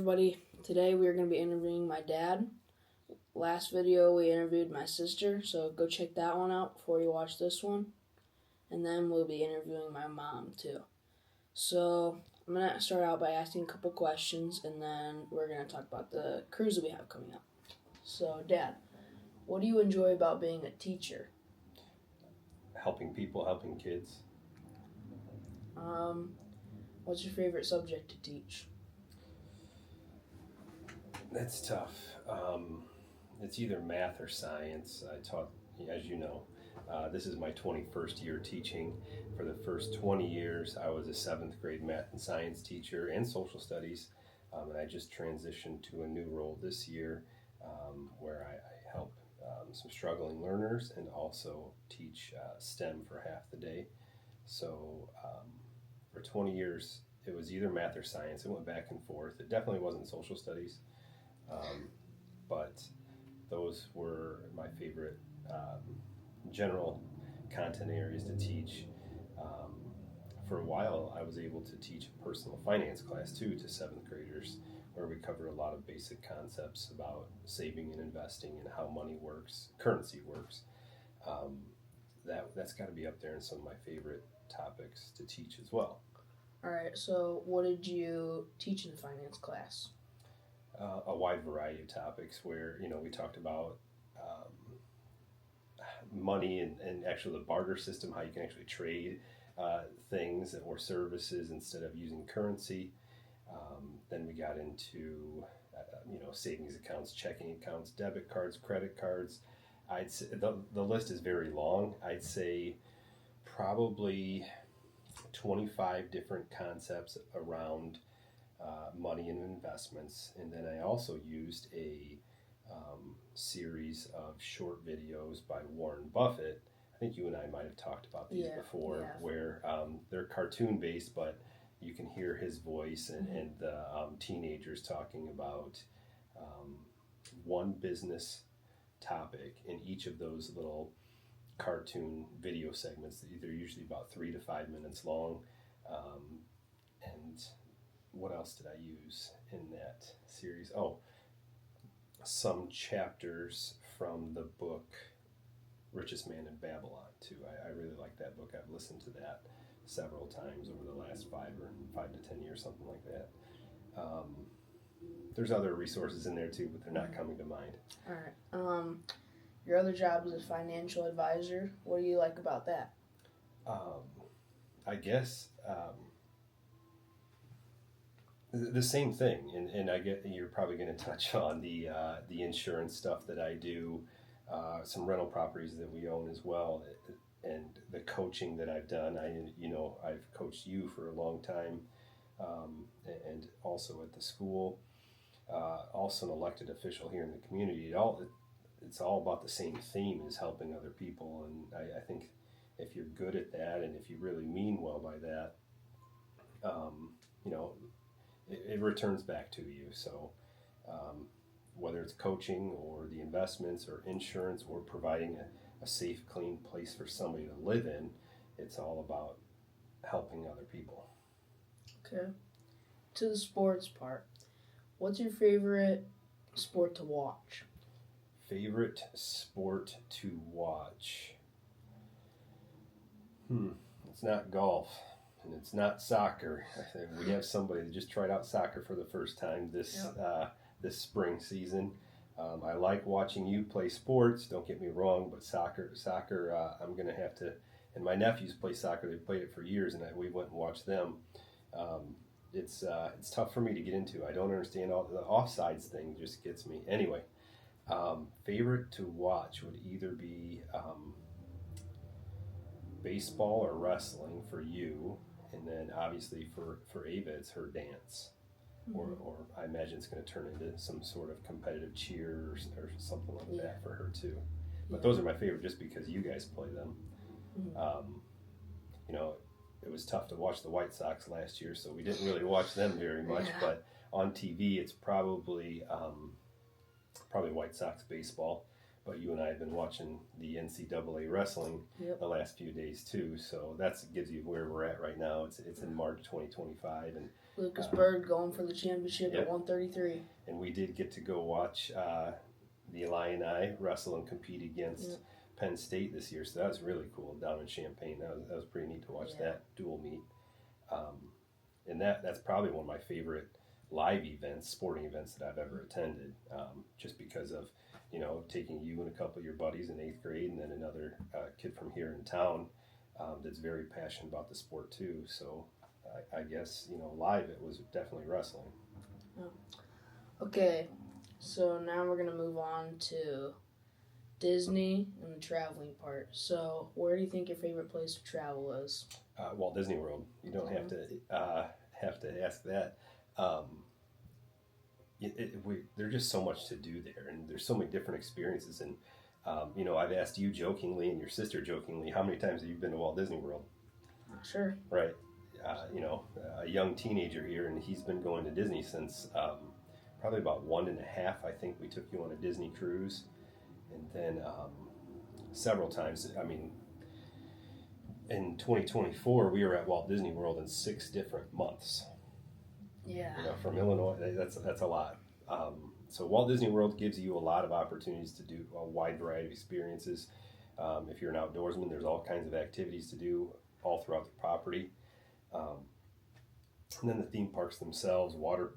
everybody. Today we are going to be interviewing my dad. Last video we interviewed my sister, so go check that one out before you watch this one. And then we'll be interviewing my mom too. So I'm going to start out by asking a couple questions, and then we're going to talk about the cruise that we have coming up. So Dad, what do you enjoy about being a teacher? Helping people, helping kids. What's your favorite subject to teach? That's tough. It's either math or science. I taught, as you know, this is my 21st year teaching. For the first 20 years, I was a 7th grade math and science teacher and social studies. And I just transitioned to a new role this year where I help some struggling learners and also teach STEM for half the day. So for 20 years, it was either math or science. It went back and forth. It definitely wasn't social studies. But those were my favorite general content areas to teach. For a while, I was able to teach a personal finance class too to 7th graders, where we covered a lot of basic concepts about saving and investing and how money works, currency works. That's got to be up there in some of my favorite topics to teach as well. All right, so what did you teach in the finance class? A wide variety of topics where, we talked about money and actually the barter system, how you can actually trade things or services instead of using currency. Then we got into, savings accounts, checking accounts, debit cards, credit cards. I'd say the list is very long. I'd say probably 25 different concepts around money and investments. And then I also used a series of short videos by Warren Buffett. I think you and I might have talked about these before, where they're cartoon based, but you can hear his voice and the teenagers talking about one business topic in each of those little cartoon video segments. They're usually about 3 to 5 minutes long. And what else did I use in that series? Oh, some chapters from the book Richest Man in Babylon too. I really like that book. I've listened to that several times over the last 5 to 10 years, something like that. There's other resources in there too, but they're not coming to mind. All right. Your other job is a financial advisor. What do you like about that? I guess the same thing, and I get you're probably going to touch on the insurance stuff that I do, some rental properties that we own as well, and the coaching that I've done. I've coached you for a long time, and also at the school, also an elected official here in the community. It's all about the same theme as helping other people, and I think if you're good at that and if you really mean well by that, it returns back to you. So whether it's coaching or the investments or insurance or providing a safe, clean place for somebody to live in, it's all about helping other people. Okay. To the sports part, what's your favorite sport to watch? Favorite sport to watch? It's not golf. And it's not soccer. We have somebody that just tried out soccer for the first time this spring season. I like watching you play sports, don't get me wrong, but soccer, I'm going to have to, and my nephews play soccer, they've played it for years, and we went and watched them. It's tough for me to get into. I don't understand all the offsides thing, just gets me. Anyway, favorite to watch would either be baseball or wrestling for you, and then obviously for Ava, it's her dance. Or I imagine it's going to turn into some sort of competitive cheer or something like that for her too. But those are my favorite just because you guys play them. It was tough to watch the White Sox last year, so we didn't really watch them very much. But on TV, it's probably White Sox baseball. but you and I have been watching the NCAA wrestling the last few days too. So that gives you where we're at right now. It's in March 2025, and Lucasburg going for the championship at 133. And we did get to go watch the Illini wrestle and compete against Penn State this year. So that was really cool down in Champaign. That was pretty neat to watch that dual meet. And that's probably one of my favorite live events, sporting events that I've ever attended, just because of, taking you and a couple of your buddies in 8th grade and then another kid from here in town that's very passionate about the sport too. So I guess, live it was definitely wrestling. Oh. Okay, so now we're going to move on to Disney and the traveling part. So where do you think your favorite place to travel is? Walt Disney World. You don't have to ask that. There's just so much to do there, and there's so many different experiences. And I've asked you jokingly and your sister jokingly, how many times have you been to Walt Disney World? Sure. Right. A young teenager here, and he's been going to Disney since probably about 1.5. I think we took you on a Disney cruise, and then several times. I mean, in 2024, we were at Walt Disney World in 6 different months. Yeah. From Illinois, that's a lot. So Walt Disney World gives you a lot of opportunities to do a wide variety of experiences. If you're an outdoorsman, there's all kinds of activities to do all throughout the property. And then the theme parks themselves, water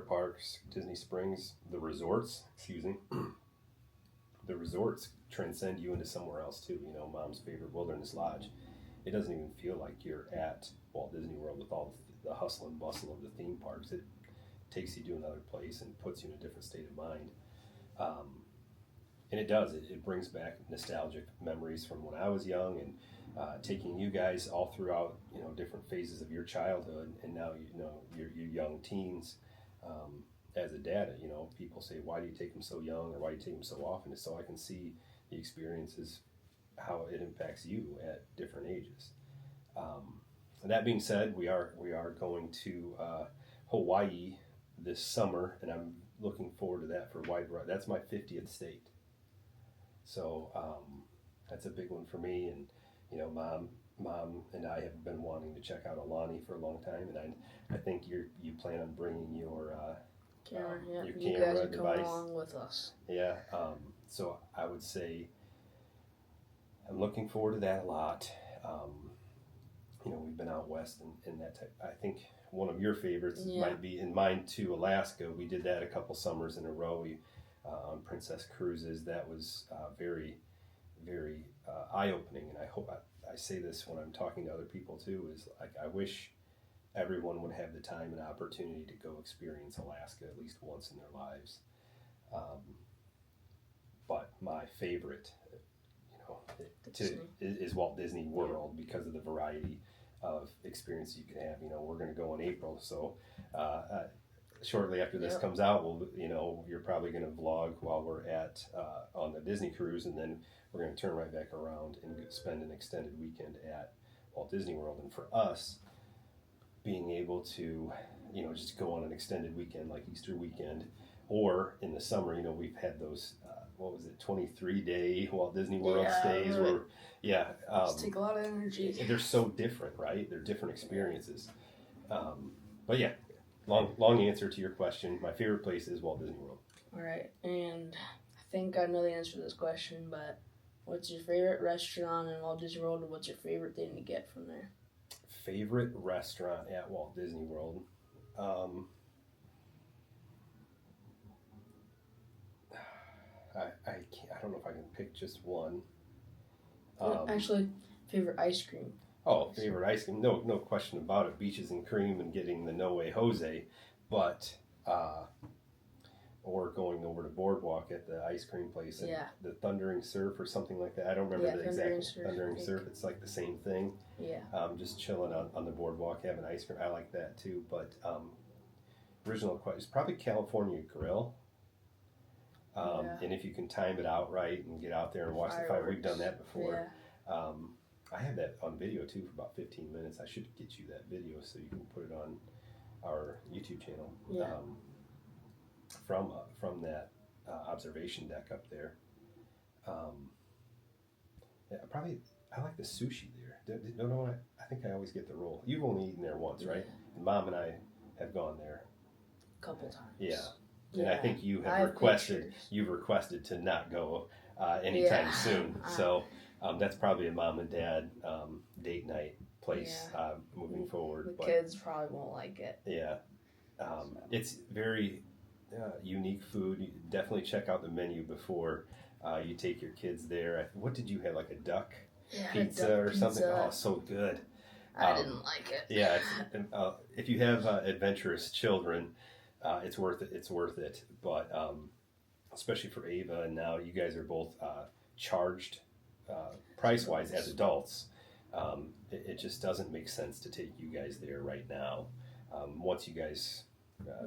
parks, Disney Springs, the resorts, the resorts transcend you into somewhere else too. Mom's favorite Wilderness Lodge. It doesn't even feel like you're at Walt Disney World with all the hustle and bustle of the theme parks. It takes you to another place and puts you in a different state of mind. And it does. It brings back nostalgic memories from when I was young, and taking you guys all throughout, different phases of your childhood, and now your young teens. As a dad, people say, "Why do you take them so young, or why do you take them so often?" It's so I can see the experiences, how it impacts you at different ages. And that being said, we are going to Hawaii this summer, and I'm looking forward to that for wide variety. That's my 50th state, so that's a big one for me. And Mom and I have been wanting to check out Aulani for a long time, and I think you plan on bringing your camera, your you camera guys are device coming along with us. Yeah. So I would say I'm looking forward to that a lot. We've been out west and that type. I think one of your favorites might be, in mine too, Alaska. We did that a couple summers in a row on Princess Cruises. That was very, very eye-opening. And I hope I say this when I'm talking to other people too, is like I wish everyone would have the time and opportunity to go experience Alaska at least once in their lives. But my favorite, is Walt Disney World because of the variety of experience you can have. We're going to go in April, so shortly after this comes out, you're probably going to vlog while we're at on the Disney cruise, and then we're going to turn right back around and spend an extended weekend at Walt Disney World. And for us, being able to, just go on an extended weekend like Easter weekend, or in the summer, we've had those, 23-day Walt Disney World stays really. where, take a lot of energy. They're so different, right? They're different experiences. But yeah, long answer to your question. My favorite place is Walt Disney World. All right, and I think I know the answer to this question, but what's your favorite restaurant in Walt Disney World, and what's your favorite thing to get from there? Favorite restaurant at Walt Disney World? I don't know if I can pick just one. Actually, favorite ice cream. Oh, favorite ice cream? No question about it. Beaches and cream and getting the No Way Jose, but or going over to Boardwalk at the ice cream place and the Thundering Surf or something like that. I don't remember the exact Thundering Surf. It's like the same thing. Yeah. Just chilling on the boardwalk having ice cream. I like that too. But original question is probably California Grill. And if you can time it out right and get out there and watch the fire, we've done that before. Yeah. I have that on video too for about 15 minutes. I should get you that video so you can put it on our YouTube channel. From that observation deck up there. Yeah, probably I like the sushi there. No, I think I always get the roll. You've only eaten there once, right? Yeah. Mom and I have gone there. A couple times. Yeah. And I think you have I have requested pictures. you've requested to not go anytime Yeah. soon. So that's probably a mom and dad date night place moving forward. The kids probably won't like it. Yeah, it's very unique food. You definitely check out the menu before you take your kids there. What did you have? Like a duck pizza duck or something? pizza. Oh, so good. I didn't like it. Yeah, if you have adventurous children, it's worth it. It's worth it. But especially for Ava, and now you guys are both charged price-wise as adults. It just doesn't make sense to take you guys there right now. Once you guys,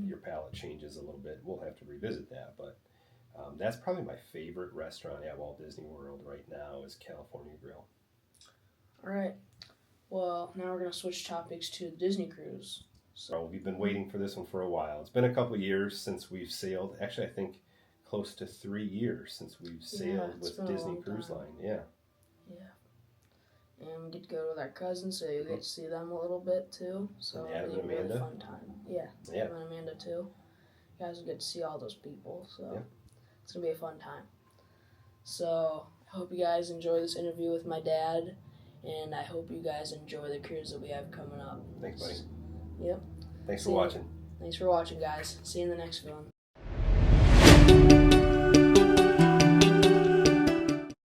your palate changes a little bit, we'll have to revisit that. But that's probably my favorite restaurant at Walt Disney World right now is California Grill. All right. Well, now we're going to switch topics to the Disney cruise. So we've been waiting for this one for a while. It's been a couple of years since we've sailed. Actually, I think close to 3 years since we've sailed with Disney Cruise Line. Yeah. And we get to go with our cousins, so you get to see them a little bit too. So And Adam it'll and be a really Amanda. fun time. Yeah. Adam and Amanda too. You guys will get to see all those people, so it's gonna be a fun time. So I hope you guys enjoy this interview with my dad, and I hope you guys enjoy the cruise that we have coming up. Thanks, buddy. Yep. Thanks for watching. Thanks for watching, guys. See you in the next one.